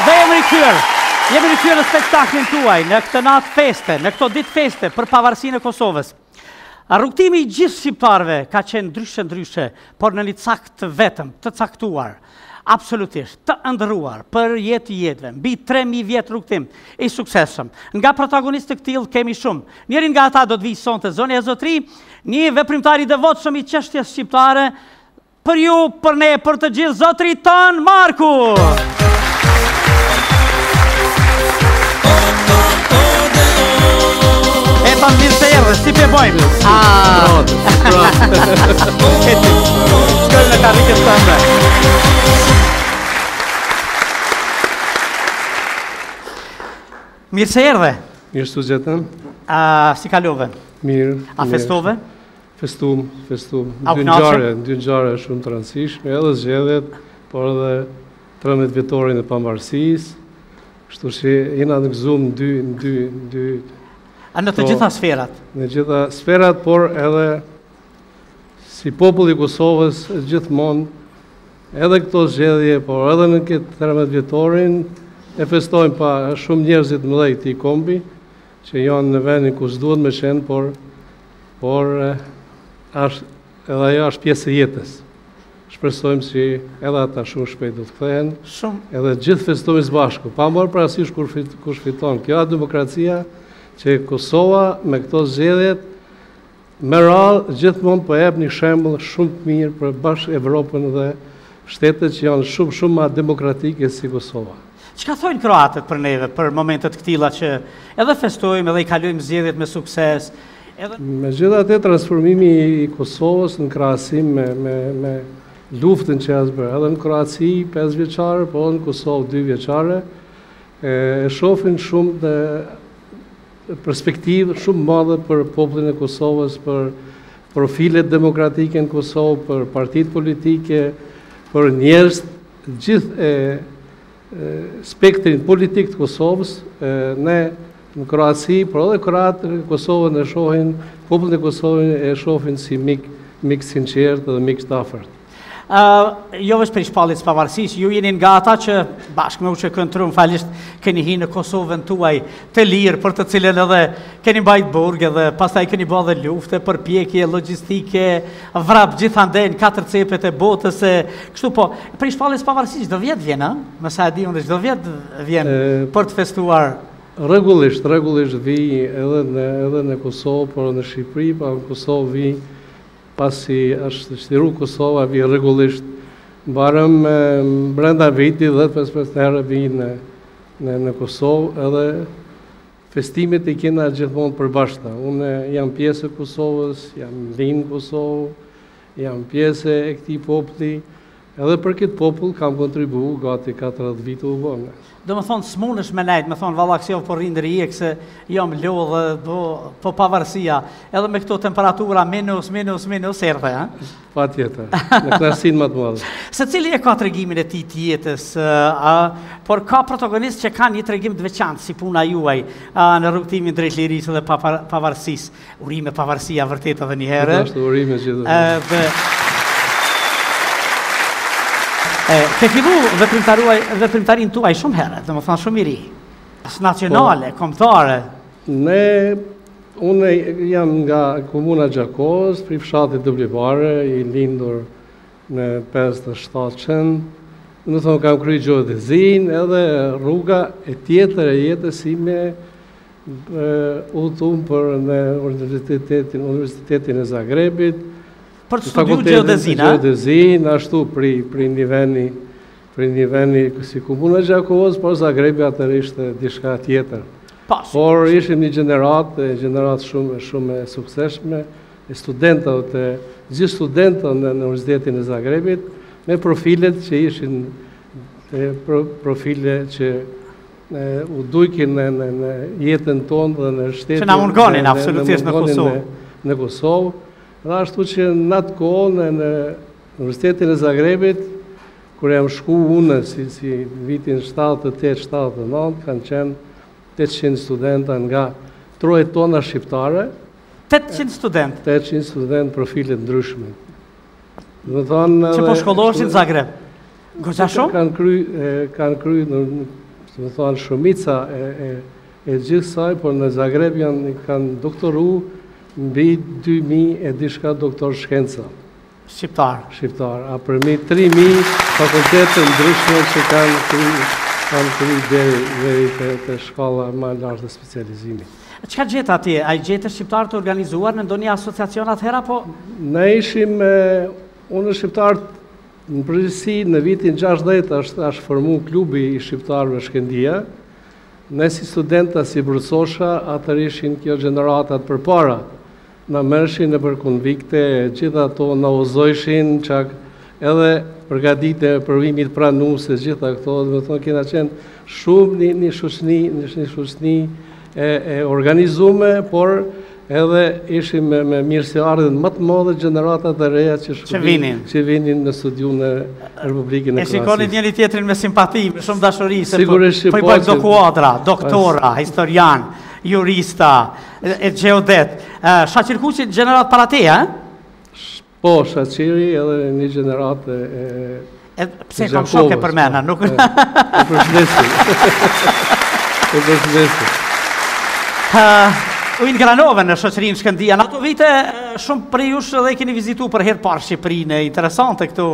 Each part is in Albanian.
Dhe jemi rikthyer në spektaklin tuaj, në këtë natë feste, në këto ditë feste për pavarësinë e Kosovës. Rrugtimi i gjithë shqiptarëve ka qenë ndryshe, por në një cakt të vetëm, të caktuar, absolutisht, të ëndrruar për jetëve, mbi 3000 vjet rrugtim i suksesshëm. Nga protagonistë të këtillë kemi shumë. Njëri nga ata do të vijë sonte zonja e Zotri, një veprimtar i devotshëm i çështjes shqiptare, për ju, për ne, për të gjithë, Zotri ton Marku. Pan mirë se erdhe, si pe bojmë? Shkojmë në karikët të ndë. Mirë se erdhe. Mirë së gjetëm. Si kalove? Mirë. A festove? Festum. Dy ngjarje shumë të rëndësishme, edhe zgjedhjet, por edhe 13 vjetorin e pavarësisë. Kështu që jena në gëzuar në dy në të gjitha sferat? Në gjitha sferat, por edhe si populli i Kosovës gjithmonë, edhe këto zgjedhje, por edhe në këtë 13 vjetorin, e festojmë pa shumë njerëzit mëdhej këtij kombi, që janë në vendin ku s'duhet me qenë, por edhe ajo është pjesë e jetës. Shpresojmë që edhe ata shumë shpejt do të kthehen, edhe gjithë festojmë së bashku, pa marrë parasysh kush fiton. Kjo është demokracia, që Kosova me këto zgjedhjet me radhë gjithmonë po jep një shembull shumë të mirë për bashkë Evropën dhe shtetet që janë shumë më demokratike si Kosova. Çka thonë kroatët për neve për momentet këtilla që edhe festojmë edhe i kalojmë zgjedhjet me sukses? Megjithatë, transformimi i Kosovës në krahasim me luftën që është bërë, edhe në Kroaci 5 vjeçare, po në Kosovë 2 vjeçare, e shohin shumë perspektivë shumë madhe për popullin e Kosovës, për profilet demokratike në Kosovë, për partitë politike, për njerëz, gjithë spektrin politik të Kosovës, ne në Kroaci, por edhe kroatë në Kosovën e shohin, popullin e Kosovën e shohin si mik sinqert dhe mik të afërt. Jo veç për shpallit së pavarësisë, ju jeni nga ata që bashkë me UÇK fallisht keni hi në Kosovën tuaj të lirë, për të cilën edhe keni mbajt burg edhe pastaj keni bërë dhe lufte, përpjekje, logjistike, vrap gjithandej në 4 cepet e botës, kështu po, për shpallit së pavarësisë, do vjet vjen, më sa e di unë, do vjet vjen për të festuar. Rregullisht vi edhe në Kosovë, por në Shqipëri, pa në Kosovë vi pasi është shtiru Kosova, vi rregullisht, mbarëm brenda viti 10-15 herë vi në Kosovë, edhe festimet i kena gjithmonë përbashkëta. Unë jam pjesë e Kosovës, jam lind Kosovë, jam pjesë e këtij populli, edhe për këtë popull kam kontribuar gati 40 vite u bën. Do më thonë, s'munësh me nejtë, me thonë, valla kësjo po rindër i se jam lodhë, po pavarësia, edhe me këto temperatura minus, erdhe, Pa tjetër, në klasin më të madhe. Se cili e ka të regimin e ti tjetës, por ka protagonist që ka një të regim të veçantë, si puna juaj, në rrugtimin drejt lirisë dhe pavarësisë. Urime pavarësia vërtet edhe një herë. Ashtu urime gjithë. Ke fillu veprimtarin tuaj shumë herë, dhe më thonë shumë i ri, nacionale, kombëtare. Unë jam nga komuna Gjakos, pri fshatit të Blivare, i lindur në 57-ën, më thonë kam kry geodezin, edhe rruga e tjetër e jetës ime udhëtum për në Universitetin e Zagrebit, për të studiu geodezina? Geodezin, ashtu pri një veni si komuna Gjakos, por Zagrebi atër ishte diçka tjetër. Por ishim një gjenerat shumë e sukseshme, e studentët, gjithë studentët në Universitetin e Zagrebit, me profilet që ishin profile që u dujkin në jetën tonë dhe në shtetin. Që na mungonin absolutisht në Kosovë. Në Kosovë. Dhe ashtu që në atë kohë në Universitetin e Zagrebit, kur jam shku unë si vitin 78-79, kanë qenë 800 studenta nga troje tona shqiptare. 800 student? 800 student profilet ndryshme. Që po shkolloheshin në Zagreb? Goxha shumë? Kanë kry Do të thonë shumica e gjithë saj, por në Zagreb kanë doktoru mbi 2000 e diçka doktor shkenca. Shqiptar. A përmi 3000 fakultete ndryshme që kanë kry deri te shkalla më e lartë e specializimit. Çka gjetë atje? A i gjetë shqiptar të organizuar në ndonjë asociacion atëhera, po? Ne ishim, unë shqiptar, në përgjithësi në vitin 60 është formu klubi i shqiptarëve Shkendia. Ne si studenta, si brucosha, atër ishin kjo gjeneratat për para. Na mërshin në për konvikte, gjitha ato na uzojshin, çak edhe përgatite përvimit pranuese, gjitha këto, dhe me thonë kena qenë shumë një shoqëni e organizume, por edhe ishim me mirësiardhjen më të madhe gjeneratat e reja që vinin në studiu në Republikën e Kroacisë. E shikoni njëri tjetrin me simpati, me shumë dashuri, se po i bëjmë dokuadra, doktora, historian, jurista, e geodet. Shaqirkuqi gjenerat para te, Po, Shaqiri edhe një gjenerat pse kam shoke për mena, nuk... E përshlesit. U ingranove në shoqërinë Shkëndia. Në ato vite, shumë për jush edhe keni vizitu për herë parë Shqipërinë, interesante këtu,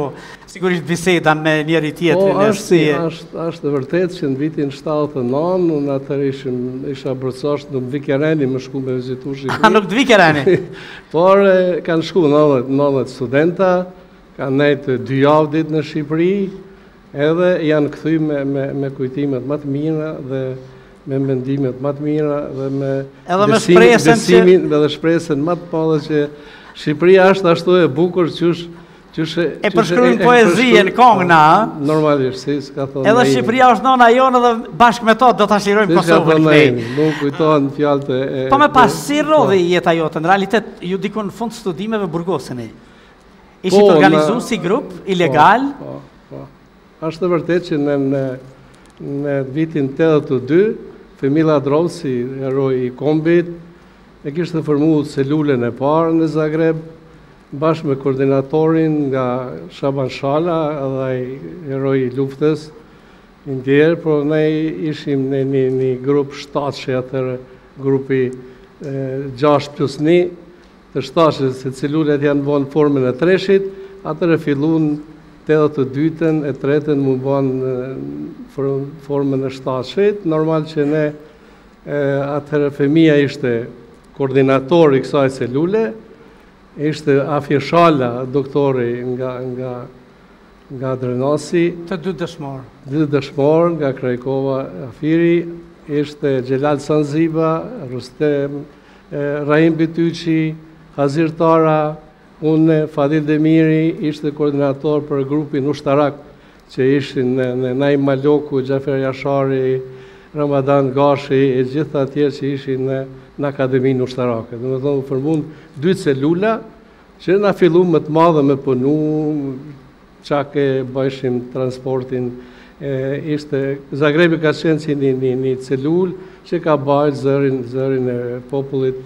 sigurisht biseda me njëri tjetrin. Është vërtet që në vitin 79, unë atër isha brëcosh, nuk vikereni më shku me vizitu Shqipërinë. Nuk vikereni? Por kanë shku 90 studenta, kanë nejtë 2 javë ditë në Shqipëri, edhe janë këthy me kujtimet më të mira dhe me mendimet më të mira dhe me besimin dhe shpresën më të madhe që Shqipëria është ashtu e bukur qysh e përshkruajnë poezinë në këngëna, normalisht, si s'ka thonë. Edhe Shqipëria është nona jonë dhe bashkë me to do ta shirojmë Kosovën këtej. Nuk kujtohen fjalët e. Po me pas si rrodhi jeta jote, në realitet ju dikun në fund studimeve burgoseni. Ishit organizuar si grup ilegal? Po. Është vërtet që në vitin 82 Femila Drovci, heroi i kombit, e kishte formu celulën e parë në Zagreb, bashkë me koordinatorin nga Shaban Shala, edhe ai heroi i luftës indjerë, por ne ishim në një grup 7 që atër grupi 6+1 të 7 se celulet janë bënë formën e treshit, atër e fillun 82-ën e 3-ën mu banë formën e 7-shit. Normal që ne atëherë Femia ishte koordinator i kësaj celule, ishte Afje Shala, doktori nga Drenasi. Të 2 dëshmor. 2 dëshmor nga Krajkova Afiri, ishte Gjelal Sanziba, Rustem, Rahim Bityqi, Hazir Tara, unë, Fadil Demiri, ishte koordinator për grupin ushtarak që ishin në Naim Maloku, Gjafer Jashari, Ramadan Gashi, e gjitha tjerë që ishin në Akademinë Ushtarake. Dhe me thonë, formun 2 celula që na fillu më të madhe me punu, qake bëjshim transportin. Zagrebi ka qenë si një celul që ka bajt zërin e popullit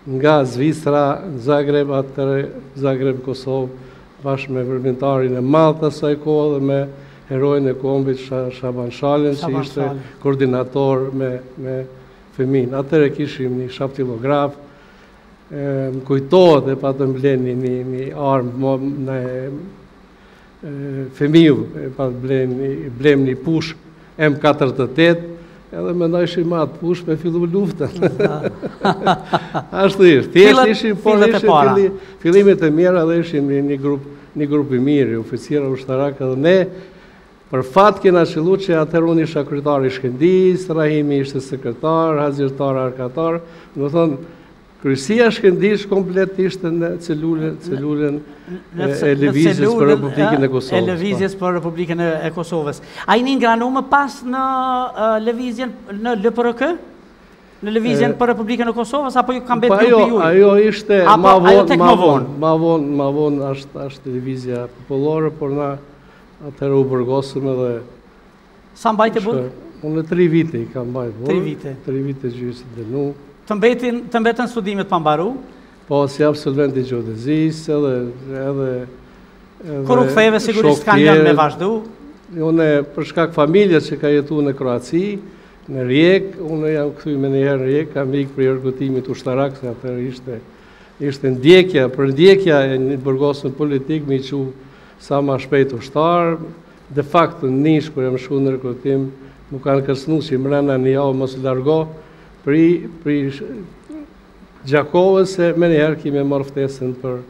nga Zvicra, Zagreb, atëre Zagreb, Kosovë, bashkë me vërmentarin e Malta saj kohë dhe me herojnë e kombit Shaban Shalën, që ishte koordinator me Femin. Atëre kishim një shaptilograf, më kujtohet e pa të mbleni një armë në Femiu, pa të blem një push M48, edhe me ndojshim atë push me fillu luftën. Ashtu ishtë. Thjesht ishim, por ishim fillimet e mira dhe ishim një grup i mirë, oficira ushtarak, edhe ne, për fat kena qëllu që atër unë isha kryetar i Shkëndijës, Rahimi ishte sekretar, Hazirtar, arkatar, në thonë, Kryesia Shkëndijës komplet ishte në celulën e Lëvizjes për Republikën e Kosovës. E Lëvizjes për Republikën e Kosovës. A i një ngranu më pas në Lëvizjen në LPRK? Në Lëvizjen për Republikën e Kosovës, apo ju kam betë grupi ju? Ajo ishte ma vonë është Lëvizja popullore, por na atërë u bërgosëm edhe... Sa mbajtë e butë? Unë 3 vite i kam mbajtë butë. 3 vite? 3 vite gjysë dhe nuk. Të mbetën studimet pa mbaru? Po, si absolvent i geodezisë edhe Kur u ktheve, sigurisht kanë janë me vazhdu? Unë për shkak familjes që ka jetu në Kroaci, në Rijekë, unë jam kthy me njëherë në Rijekë, kam ikë për rrugëtimit ushtarak, se atëherë ishte ndjekja, për ndjekja e një burgosën politik, me i që sa ma shpejt ushtar, de facto në Nish, kur jam shku në rekrutim, më kanë kërsnu që mrena një javë mos largo, pri Gjakovës, se me njëherë kime marrë ftesën për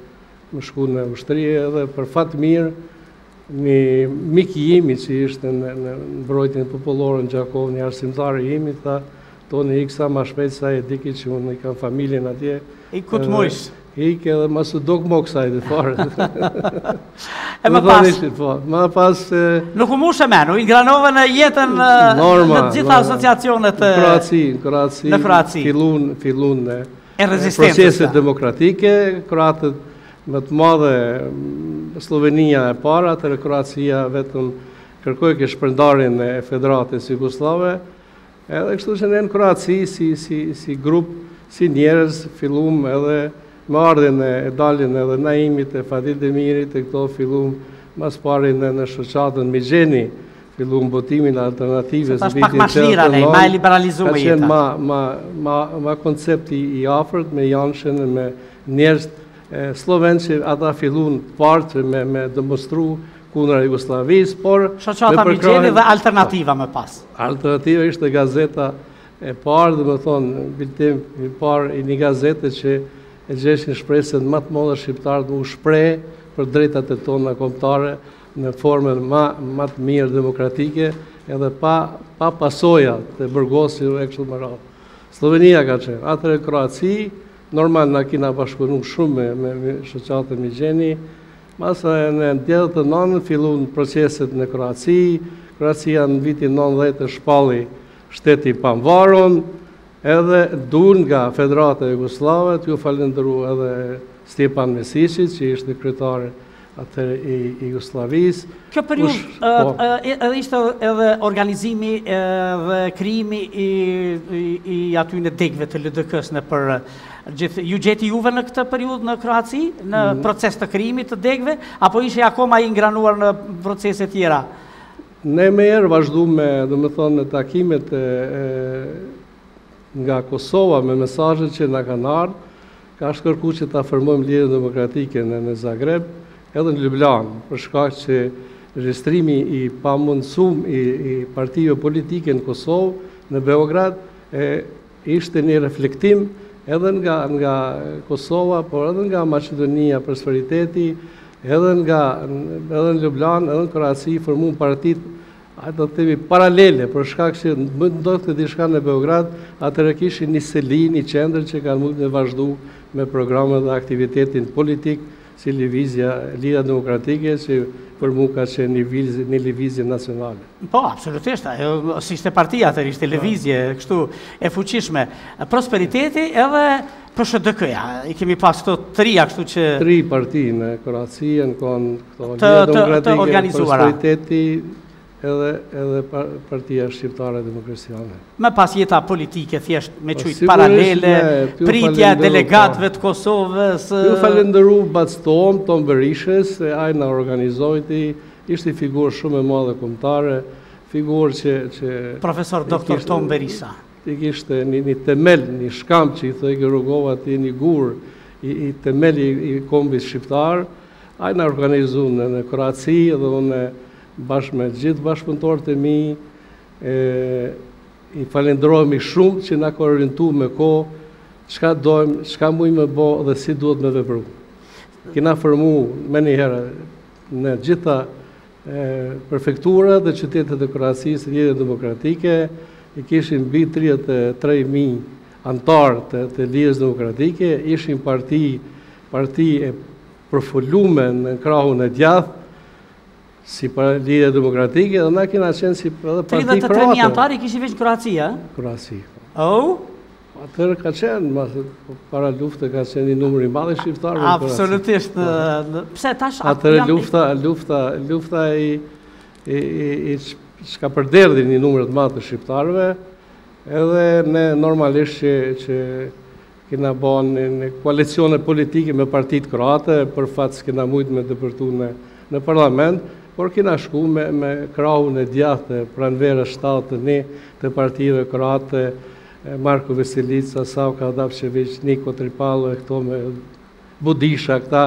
më shku në ushtrije, edhe për fatë mirë, një miki jimi që ishte në mbrojtjen popullore në Gjakovë, një arsimtari jimi, tha, tonë ikë sa ma shpejt sa e diki që unë i kam familjen atje. I këtë mojsh? Ikë edhe masu dok mo kësaj dhe fare. E më pas... Nuk u mushe menu, i ngranove në jetën në gjitha asociacionet në Kroaci, fillun në proceset demokratike, kroatët më të madhe Slovenia e para, atëre Kroacia vetëm kërkoj ke shpërndarjen e Federatës Jugoslave, edhe kështu që në Kroaci si grup, si njerëz, fillum edhe me ardhen e daljen edhe Naimit e Fatit Demirit e këto fillum mas parin në shoqatën Migjeni, fillum botimin alternative. Tash pak ma shlira ne, ma e liberalizume jeta. Ka qenë ma koncepti i afërt me janshen, me njerëz slovenë që ata fillun partë me demonstru kundra Jugoslavisë, por... Shoqata Migjeni dhe Alternativa më pas. Alternativa ishte gazeta e parë, dhe më thonë, biltim i parë i një gazete që e gjeshin shpresën më të madhe shqiptarët u shpreh për drejtat e tona kombëtare në formën më të mirë demokratike, edhe pa pasoja të burgosit e kështu me radhë. Slovenia ka qenë, atëherë Kroaci, normal na kina bashkëpunu shumë me shoqatën Migjeni, masa në 89 fillun proceset në Kroaci, Kroacia në vitin 90 shpalli shteti pamvaron, edhe dun nga Federata Jugoslave, t'ju falendëru edhe Stjepan Mesićit, që ishte kryetari atëherë i Jugoslavisë. Kjo periudhë ishte edhe organizimi dhe krijimi i aty në degëve të LDK-s në për gjithë. Ju gjeti juve në këtë periudhë në Kroaci, në proces të krijimit të degëve, apo ishe akoma i ngranuar në procese tjera? Ne me herë vazhdume, dhe me thonë, në takimet nga Kosova me mesazhet që na kanë ardhur, ka shkërku që ta formojmë lidhje demokratike në Zagreb, edhe në Ljubljana, për shkak që regjistrimi i pamundësum i partive politike në Kosovë, në Beograd, ishte një reflektim edhe nga Kosova, por edhe nga Maqedonia prosperiteti, edhe në Ljubljana, edhe në Kroaci formuan partitë do të themi paralele, për shkak që ndodhte diçka në Beograd, atëherë kishin një seli, një qendër që kanë mundë me vazhdu me programet dhe aktivitetin politik, si Lidhja Demokratike, që për mu ka qenë një lëvizje nacionale. Po, absolutisht, si ishte partia, atër ishte lëvizje, kështu e fuqishme. Prosperiteti edhe PSHDK-ja, i kemi pas këto trija, kështu që... 3 parti në Kroaci, në konë Lidhja Demokratike, Prosperiteti, edhe partia shqiptare demokraciane. Me pas jeta politike, thjesht me qujtë paralele, pritja delegatëve të Kosovës... Ju falendëru Bactom, Tom Berishës, ai na organizojti, ishte figurë shumë e madhe kombëtare, figurë që... Profesor Dr. Tom Berisha. Kishte një temel, një shkamp që i thëjke rrugova ti një gurë, i temel i kombit shqiptar, ai na organizu në Kroaci, edhe unë bashkë me gjithë bashkëpunëtorët e mi, i falenderojmë shumë që na ka orientu me kohë, çka dojmë, çka mujmë me bë dhe si duhet me vepru. Kena formu me njëherë në gjitha prefektura dhe qytetet e Kroacisë Lidhje Demokratike, i kishin mbi 33.000 antarë të Lidhjes Demokratike, ishin parti e përfollume në krahun e djathtë, si për Lidhje Demokratike, dhe na kena qenë si edhe parti kroate. 33.000 antarë i kishin veç Kroacia? Kroaci. Oh? Atërë ka qenë, para lufte ka qenë një numër i madh i shqiptarëve në Kroaci. Absolutisht. Pse tash... Atërë lufta i çka përderdhi një numër të madh të shqiptarëve, edhe ne normalisht që kena bën në koalicione politike me partitë kroate, për fat s'kena mujt me depërtu në parlament, por kina shku me krahun e djathtë pranverës 7 ne të partive kroate, Marko Veselica, Savka Adapčević, Niko Tripalo, këto me Budisha, këta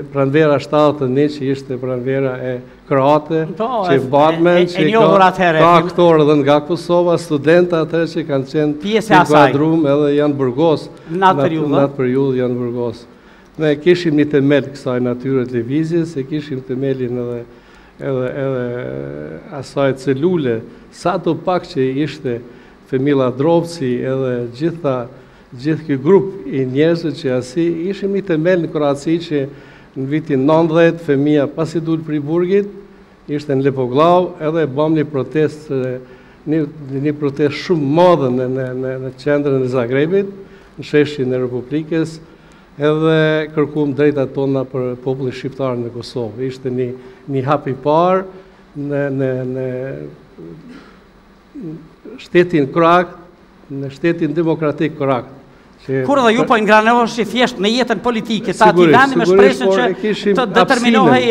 pranvera 7 ne që ishte pranvera e kroate, që Badmen, që ka aktorë edhe nga Kosova, studenta atë që kanë qenë në kuadrum edhe janë burgos, natë periudhë janë burgos. Ne kishim një temel kësaj natyre televizjes, e kishim temelin edhe asaj celule, sa të pak që ishte Femila Drovci edhe gjithë ky grup i njerëzve që asi ishim një temel në Kroaci që në vitin 90 Femia pasi dul prej burgit, ishte në Lepoglav edhe bëm një protest shumë madhe në qendrën e Zagrebit, në sheshin e Republikës, edhe kërkuam drejtat tona për popullin shqiptar në Kosovë. Ishte një hap i parë në shtetin kroat, në shtetin demokratik kroat. Kur edhe ju po ngranohesh thjesht në jetën politike të atij vendi me shpresën që të determinohej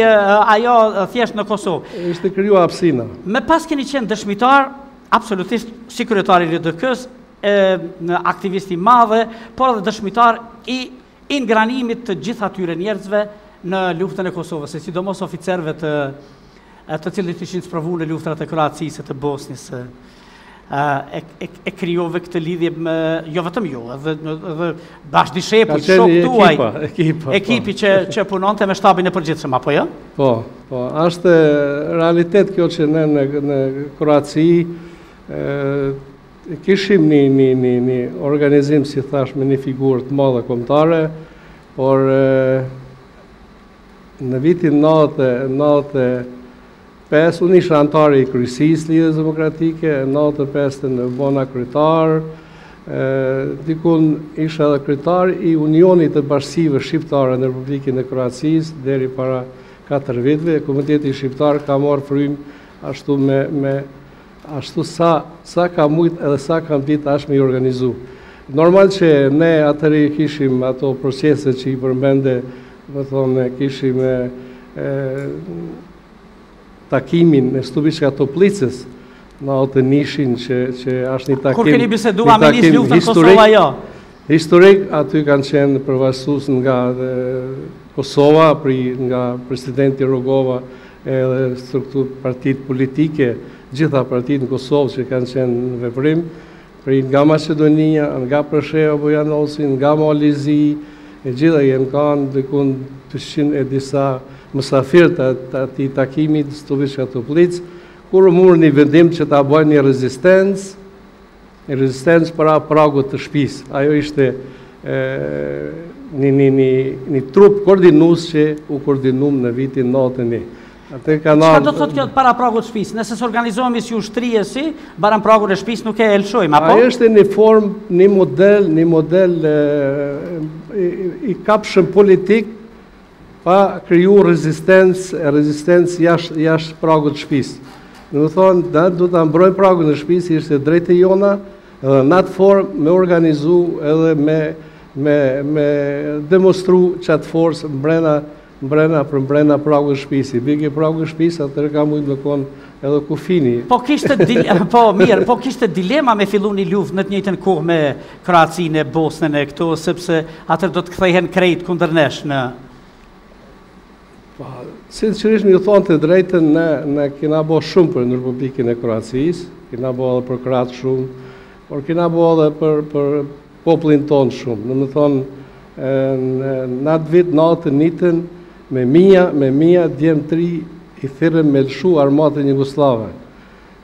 ajo thjesht në Kosovë. Ishte krijuar hapësina. Me pas keni qenë dëshmitar, absolutisht si kryetari i LDK-s, aktivist i madh, por edhe dëshmitar i ngranimit të gjithë atyre njerëzve në luftën e Kosovës, sidomos oficerëve të cilët ishin sprovuar në luftrat e Kroacisë të Bosnjës. E krijove këtë lidhje me jo vetëm ju, edhe bashkëdishepujt, shokët tuaj, ekipi që punonte me shtabin e përgjithshëm, apo jo? Po, është realitet kjo që ne në Kroaci kishim një organizim, si thash, me një figurë të madhe kombëtare, por në vitin 95 unë isha antari i kryesisë Lidhjes Demokratike, 95 në bona kryetar, dikun isha edhe kryetar i Unionit të Bashkësive Shqiptare në Republikën e Kroacisë deri para 4 viteve. Komiteti shqiptar ka marrë frymë ashtu ashtu sa ka mujt edhe sa kam ditë ashtë me i organizu. Normal që ne atëri kishim ato procese që i përmende, më thonë, kishim takimin në Stubiçka Toplicës, në atë nishin që është një takim... Kur keni bisedua me nisë luftën Kosova, jo? Historik, aty kanë qenë përvajsus nga Kosova, nga presidenti Rogova, edhe struktur partit politike, gjitha partit në Kosovë që kanë qenë në veprim, nga Macedonia, nga Presheva Bojanosi, nga Malizi, e gjitha jenë kanë dikun 200 e disa mësafir të ati takimit Stubiçka Toplicë, kur murë një vendim që ta bëjnë një rezistencë para pragut të shtëpisë. Ajo ishte një trup koordinus që u koordinum në vitin 91. Çka do të thotë kjo para pragut të shtëpisë? Nëse s'organizohemi si ushtrie si, baran pragun e shtëpisë nuk e elshojmë, apo? Ajo është një formë, një model i kapshëm politik pa kriju rezistencë jashtë pragut të shtëpisë. Në më thonë, da du të mbrojnë pragun në shtëpisë, ishte drejtë jona, edhe në atë formë me organizu edhe me demonstru qatë forës mbrena pragun në shtëpisë. Bigi pragun në shtëpisë, atër ka mujtë me konë edhe kufini. Po kishte dilema me fillu një luft në të njëjtën kohë me Kroacinë, Bosnën e këto, sepse atër do të kthehen krejt kundër nesh në... Sinqerisht më ju thonë të drejtën, ne kena bo shumë për në Republikën e Kroacisë, kena bo edhe për Kroatë shumë, por kena bo edhe për popullin tonë shumë. Në më thonë, në atë vit, në atë nitën, me mija djemë 3 i thirën me lëshu armatën Jugoslave.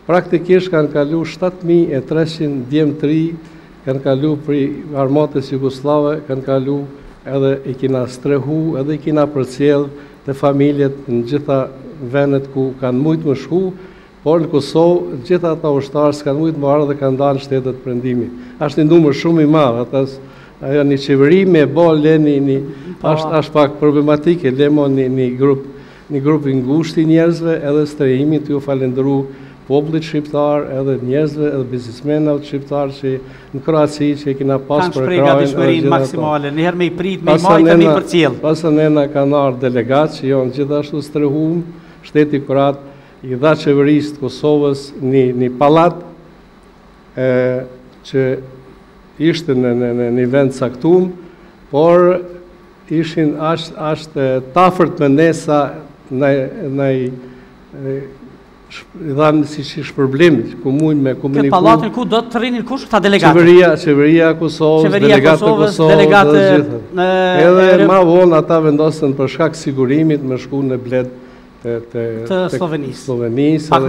Praktikisht kanë kalu 7300 djemë 3, kanë kalu për armatës Jugoslave, kanë kalu edhe i kina strehu, edhe i kina përcjell të familjet në gjitha vendet ku kanë mujtë më shku, por në Kosovë gjitha ata ushtarë s'kanë mujtë më arë dhe kanë dalë në shtetet përëndimi. Ashtë një numër shumë i madhë, ajo një qeveri me bo leni, ashtë pak problematike, lemo një grup i ngushti njerëzve edhe strehimi të ju falendëru popullit shqiptar, edhe njerëzve, edhe biznismenave shqiptar që në Kroaci që i kina pas për krajnë. Kanë shprejga maksimale, njëherë me i prit, me i majtë, me i përcjell. Pasën e na kanë ardhë delegat që jonë gjithashtu strehum, Shteti Kroat I dha qeverisë të Kosovës një pallat që ishte në një vend caktuar, por ishin ashtë tafërt me nesa i dhanë si shpërblim ku mujnë me komuniku. Këtë pallatin ku do të rrinin kush këta delegatë? Qeveria e Kosovës, delegatë të Kosovës, dhe gjithë. Edhe ma vonë ata vendosën për shkak sigurimit me shku në bled të Slovenisë, pak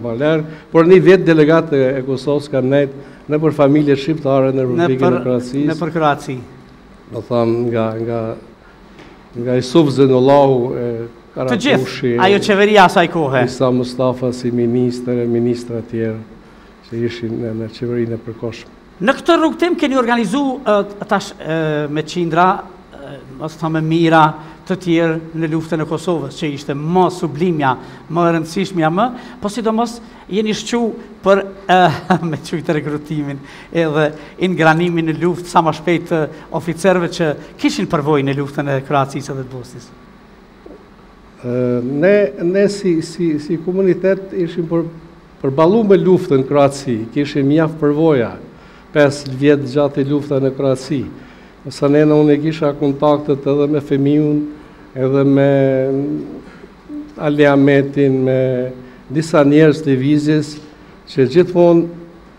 ma larg. Por një vetë delegatë e Kosovës kanë nejtë në për familje shqiptare në Republikën e Kroacisë. Në për Kroaci. Do thamë nga Isuf Zenullahu të gjithë, ajo qeveria asaj kohe. Isa Mustafa si ministra tjerë që ishin në qeverinë e përkohshme. Në këtë rrugtim keni organizu tash me qindra, ose thamë mira të tjerë në luftën e Kosovës, që ishte më sublimja, më rëndësishmja më, po sidomos jeni shqu për me qujtë rekrutimin edhe ingranimin në luftë sa më shpejt të oficerëve që kishin përvojë në luftën e Kroacisë dhe të Bosnjës. Ne si komunitet ishim përballu me luftën në Kroaci, kishim mjaft përvoja, 5 vjetë gjatë lufta në Kroaci. Sa nena unë e kisha kontaktet edhe me Femiun, edhe me Ali Ahmetin, me disa njerëz të vizjes, që gjithmonë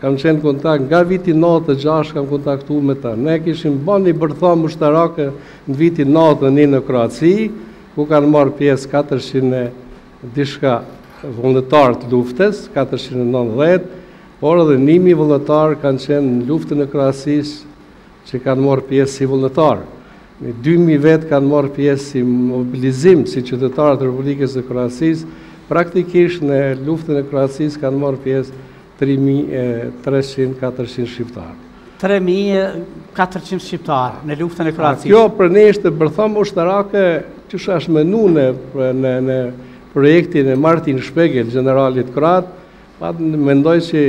kam qenë kontakt, nga viti 96 kam kontaktu me ta. Ne kishim bën një bërtham ushtarake në viti 91 në Kroaci, ku kanë marrë pjesë 400 dishka vullnetarë të luftës, 490, por edhe 1000 vullnetarë kanë qenë në luftën e Kroacisë që kanë marrë pjesë si vullnetarë. 2000 vetë kanë marrë pjesë si mobilizim, si qytetarë të Republikës së Kroacisë. Praktikisht në luftën e Kroacisë kanë marrë pjesë 3300-400 shqiptarë. 3400 shqiptarë në luftën e Kroacisë. Kjo për ne ishte bërtham ushtarake që është menu në projektin e Martin Shpegel, generalit kroat, mendoj që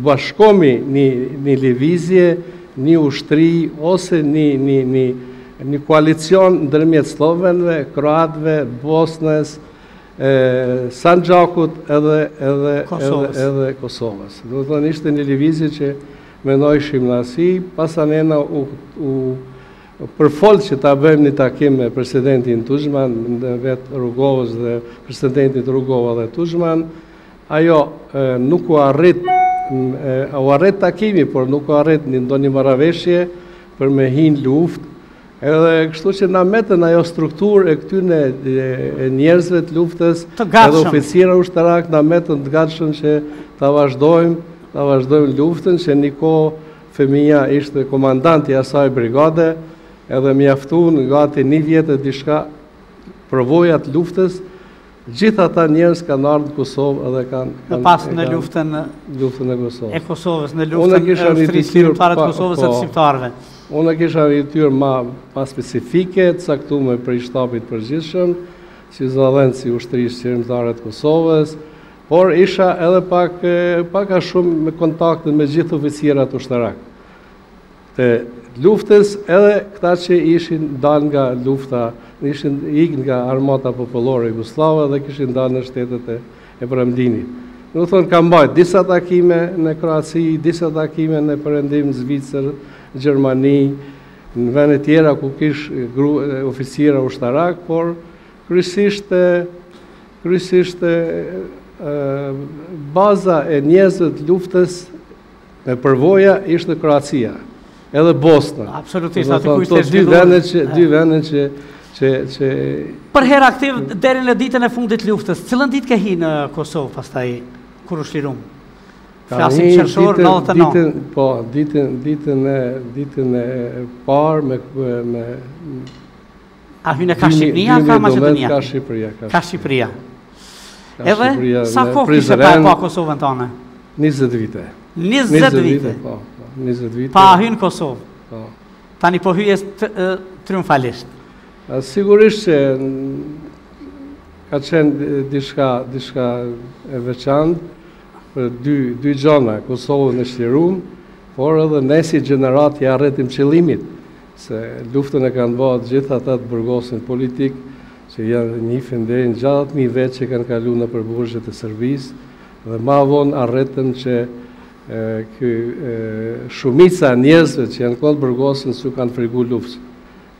bashkomi një lëvizje, një ushtri ose një koalicion ndërmjet slovenëve, kroatëve, Bosnës, Sanxhakut edhe Kosovës. Do të thonë ishte një lëvizje që mendojshim nasi, pasanena përfol që ta bëjmë një takim me presidentin Tuđman, në vetë Rugovës dhe presidentit Rugova dhe Tuđman, ajo nuk u arrit takimi, por nuk u arrit ndonjë marrëveshje për me hinë luftë, edhe kështu që na metën ajo strukturë e këtyne njerëzve të luftës, edhe oficira ushtarak na metën të gatshëm që ta vazhdojmë luftën, që një kohë Femia ishte komandanti asaj brigade, edhe mjaftun gati 1 vjetë diçka përvojat luftës. Gjithë ata njerëz kanë ardhur në Kosovë edhe kanë pas në luftën e Kosovës. E Kosovës, në luftën e ushtrisë shqiptare të Kosovës e të shqiptarëve. Unë kisha një tyrë ma specifike, të caktuar për shtabit përgjithshëm, si zëdhënësi ushtrisë shqiptare të Kosovës, por isha edhe pak a shumë me kontakte me gjithë oficierat ushtarak. Të luftës edhe këta që ishin dalë nga lufta, ishin ikë nga armata popullore jugoslave dhe kishin dalë në shtetet e Perëndimit. Do të thonë kam bajt disa takime në Kroaci, disa takime në Perëndim, Zvicër, Gjermani, në vende tjera ku kish oficira ushtarak, por kryesisht baza e njerëzve të luftës me përvoja ishte Kroacia, edhe Bosna. Absolutisht, aty ku ishte dy vende që për herë aktiv deri në ditën e fundit të luftës. Cilën ditë ke hi në Kosovë pastaj kur u shlirum? Flasim qershor 99. Po, ditën e parë me a hynë ka Shqipëria, ka Maqedonia? Ka Shqipëria. Edhe sa kohë kishe pa Kosovën tonë? 20 vite. 20 vite. Po, 20 vite. Pa hynë Kosovë. Po. Tani po hyjes triumfalisht. Sigurisht që ka qenë diçka e veçantë për dy gjona, Kosovën e shlirum, por edhe ne si gjenerat ja arretim qëllimit, se luftën e kanë bërë gjithë ata të burgosin politik, që janë njifin deri në 60.000 vjet që kanë kaluar në përburgjet e Serbisë dhe ma vonë arritëm që shumica e njerëzve që janë kohë burgosën s'u kanë fregu luftës.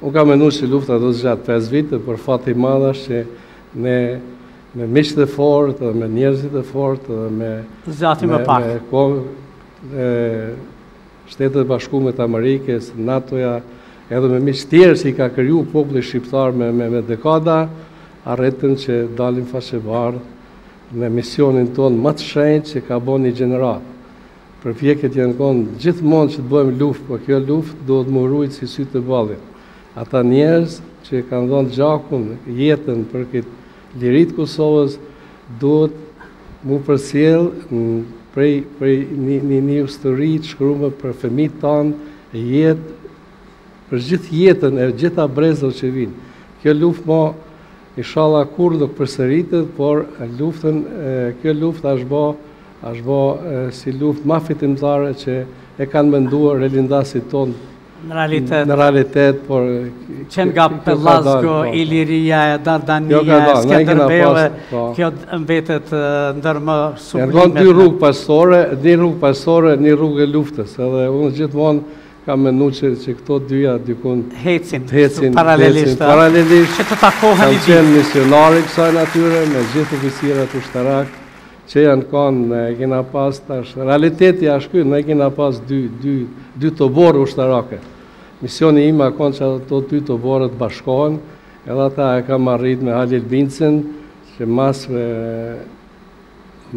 Unë kam menuar që lufta do të zgjatë 5 vite, për fat i madh është që ne me miqtë e fortë, me njerëzit e fortë dhe me zgjati më pak. Shtetet e Bashkuara të Amerikës, NATO-ja, edhe me miqtë tjerë që i ka kriju populli shqiptar me dekada, arritëm që dalim faqebarë në misionin tonë më të shenjtë që ka bën një gjenerat. Përpjekjet janë konë gjithmonë që të bëjmë luftë, por kjo luftë duhet më ruajtë si sytë të ballit. Ata njerëz që kanë dhënë gjakun, jetën për këtë lirit Kosovës, duhet mu përcjell prej një histori të shkruar për fëmijët tanë, jetë për gjithë jetën e gjitha brezat që vinë. Kjo luftë inshallah kur nuk përsëritet, por kjo luftë është bë si luftë ma fitimtare që e kanë menduar relindasit tonë në realitet, por që nga Pellazgo, Iliria, Dardania, Skënderbeu, kjo mbetet ndër më sublimet. Janë dy rrugë pastore, një rrugë pastore, një rrugë e luftës, edhe unë gjithmonë kam menduar që këto dyja dikun hecin paralelisht që të takohen kanë qenë misionari kësaj natyre me gjithë oficirat ushtarak që janë kanë, kena pas tash, realiteti është ky, ne kena pas dy toborë ushtarake. Misioni im akon që ato dy toborët bashkohen, edhe ata e kam arrit me Halil Bincin, që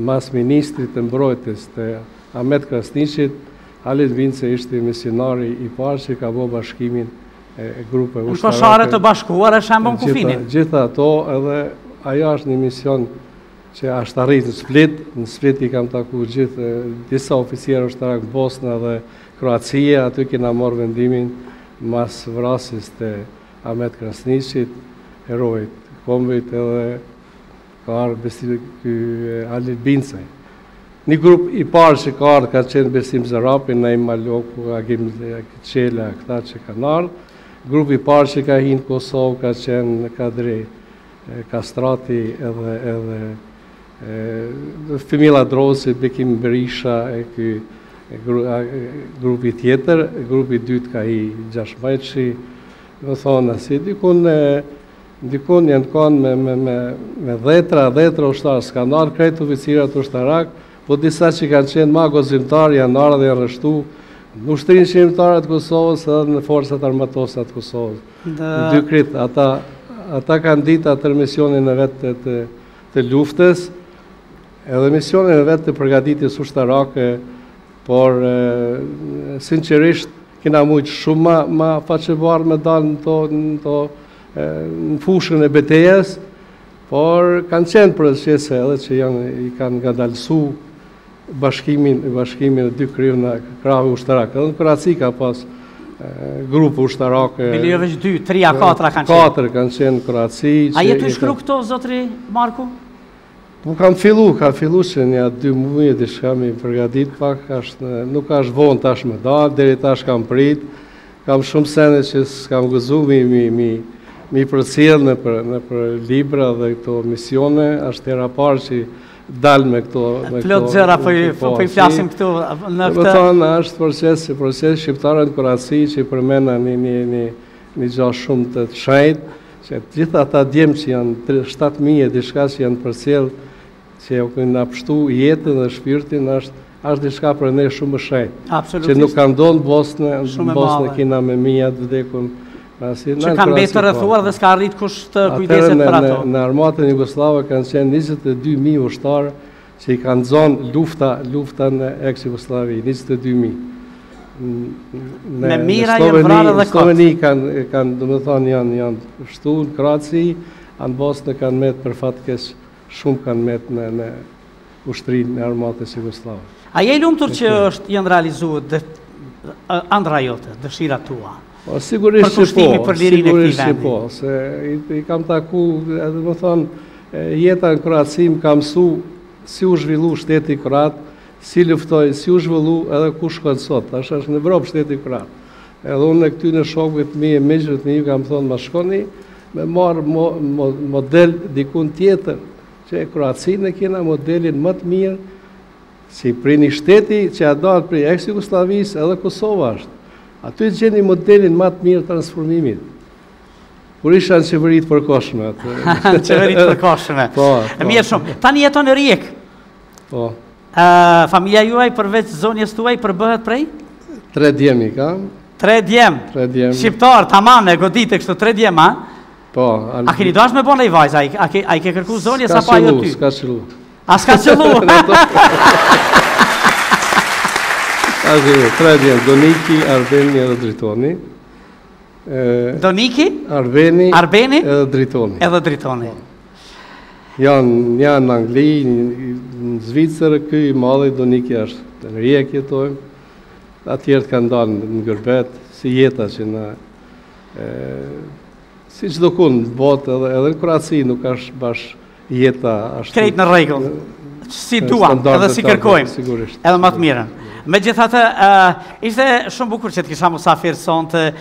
mas ministrit të mbrojtjes të Ahmet Krasniqit, Halil Binci ishte misionari i parë që ka bërë bashkimin e grupe ushtarake. Në Koshare të Bashkuara e Shembon Kufinit. Gjitha ato, edhe ajo është një mision që është arrit në Split i kam taku gjithë disa oficierë ushtarak Bosna dhe Kroacia, aty kena marrë vendimin mas vrasjes të Ahmet Krasniqit, herojit kombit, edhe ka ardhur besim ky Halil Binci. Një grup i parë që ka ardhur ka qenë Besim Zerapi, Naim Maloku, Agim Qela, këta që kanë ardhur. Grupi i parë që ka hinë Kosovë ka qenë Kadri Kastrati edhe Fimila Drosi, Bekim Berisha, grupi tjetër, grupi dytë ka hi Gjashmajqi, më thonë asi, dikun janë kanë me dhetra ushtarë, s'ka nërë krejt oficirat ushtarak, po disa që kanë qenë ma gozimtar janë nërë dhe janë rështu në ushtrinë shqiptare të Kosovës edhe në forcat armatose të Kosovës. Dy kritë, ata kanë ditë atër misionin e vetë të luftës, edhe misionin e vetë të përgatitjes ushtarake, por sinqerisht kena mujtë shumë ma faqebarë me dalë në fushën e betejes, por kanë qenë përësqese edhe që i kanë ngadalësu bashkimin e dy krahëve ushtarake. Edhe në Kroaci ka pas grupë ushtarake. Bili jo veç 2, 3 a 4 kanë qenë. 4 kanë qenë Kroaci. A jetë shkru këto, zotri Marku? Po ka fillu që një 2 muaj diçka mi përgatit pak, nuk është vonë tash me dalë, deri tash kam prit, kam shumë sene që s'kam gëzu mi përcjell në për libra dhe këto misione, është hera parë që dalë me këto... Plot zëra, po i flasim këtu në këtë... Më thonë, është proces shqiptare në Kroaci që i përmena një gjatë shumë të shenjtë, që gjitha ata djemë që janë 7.000 diçka që janë përcjell, që e kënë apështu jetën dhe shpirtin, është diçka për ne shumë më shenjtë. Që nuk kanë donë Bosnë kina me mijat vdekun. Që kanë betë rëthuar dhe s'ka arrit kush të kujdeset për ato. Në armatën Jugoslave kanë qenë 22.000 ushtarë që i kanë zonë lufta në ex-Jugoslavi, 22.000. Me mira jenë vrarë dhe kotë. Sloveni kanë, do më thonë, janë shtu në Kroaci, anë Bosnë kanë metë për fatkes, shumë kanë metë në ushtrinë në armatës Jugoslave. A je lumtur që janë realizuar ëndra jote, dëshirat tua? Sigurisht që po, se i kam taku, edhe më thonë, jeta në Kroaci më kam mësu si u zhvillu shteti kroat, si luftoj, si u zhvillu edhe ku shkon sot, është në Evropë shteti kroat. Edhe unë në këty në shokëve të mi e miqët mi kam thonë ma shkoni, me marë model dikun tjetër, që e Kroacinë e kena modelin më të mirë, si prej një shteti që a dalë prej ex-Jugosllavisë edhe Kosova është. Aty gjeni modelin më të mirë transformimit. Kur isha në qeveritë përkohshme. Në qeveritë përkohshme. Po. Mirë shumë. Tani jeton në Rijekë. Po. Familja juaj përveç zonjes tuaj përbëhet prej? 3 djemi kam. 3 djem. 3 djem. Shqiptar, tamam e godite kështu 3 djem, a? Po. A keni dash me bon e i vajza? A i ke kërku zonjes apo ajo ty? Ska qëllu. A s'ka qëllu? Ashtë 3 djem, Doniki, Arbeni edhe Dritoni. Doniki? Arbeni edhe Dritoni. Edhe Dritoni. Janë në Angli, në Zvicërë, këj i madhe, Doniki është në Rijekë jetojmë. Atjerët kanë dalë në Gërbet, si jeta që në... Si që do kunë, botë edhe në Kroaci nuk është bash jeta... Krejt në regull, si duam, edhe si kërkojmë, edhe më të mirën. Megjithatë, ishte shumë bukur që të kisha musafir sonte.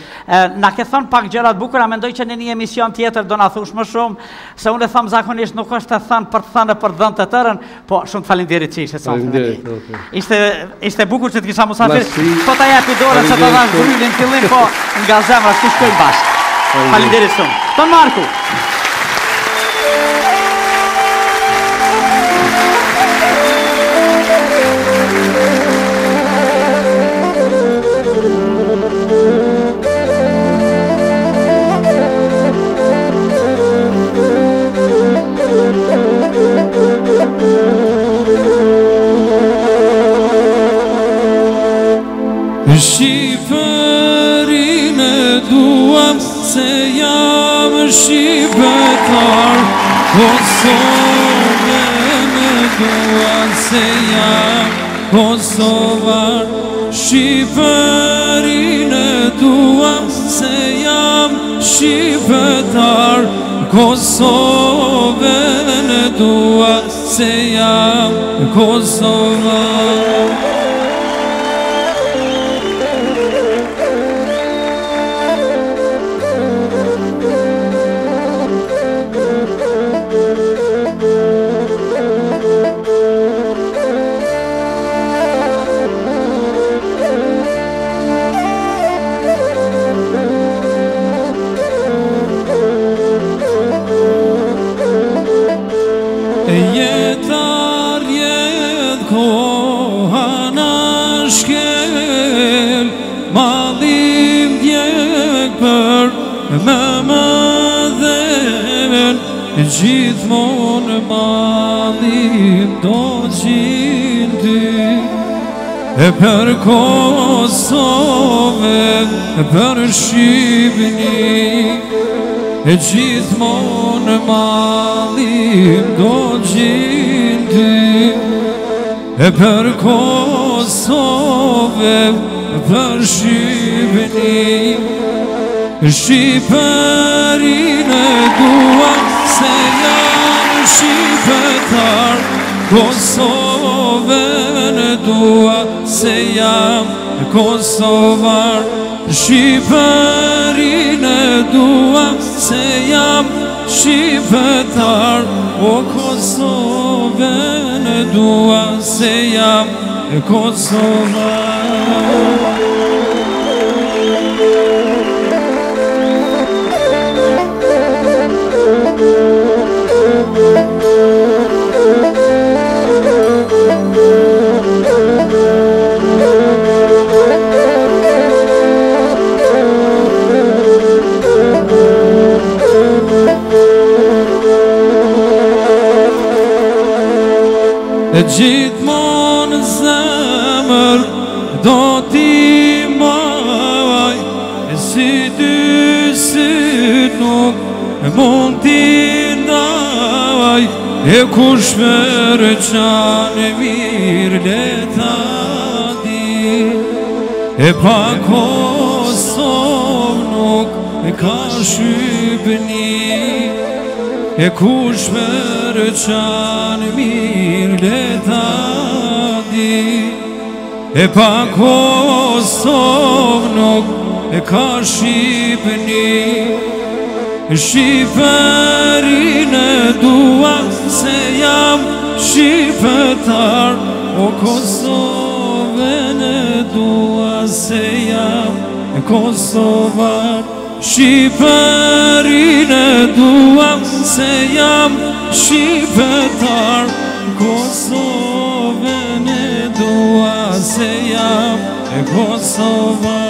Na ke thënë pak gjërat bukura, mendoj që në një emision tjetër do na thush më shumë, se unë e tham zakonisht nuk është të thënë për të thënë për të dhënë të tërën, po shumë të falenderit që ishte sonte. Ishte bukur që të kisha musafir. Po ta japi dorën se ta dhash gryllin fillim, po nga zemra të shkojmë bashkë. Falenderit shumë. Ton Marku. Shqipërinë duam se jam shqipetar, Kosovën duam se jam kosovar. Shqipërinë duam se jam shqipetar, Kosovën duam se jam kosovar. Gjithmonë malim do gjindi, për Kosovën, për Shqipni. Gjithmonë malim do gjindi, për Kosovën, për Shqipni. Shqipërinë duam se jam shqipetar, Kosovën dua se jam kosovar. Shqipërinë dua se jam shqipetar, o Kosovën dua se jam kosovar. Gjithmonë zemër do t'i maj, si dy syt nuk mund t'i ndaj, e kush për qanë mirë leta di, e pa Kosovë nuk ka shqipni. E kush për qanë mirë leta di, e pa Kosovë nuk ka shqipni. Shqiperin e dua se jam shqipetar, o Kosovën e dua se jam kosovar. Shqiperin e dua se jam shqipetar, Kosovën e dua se jam kosovar.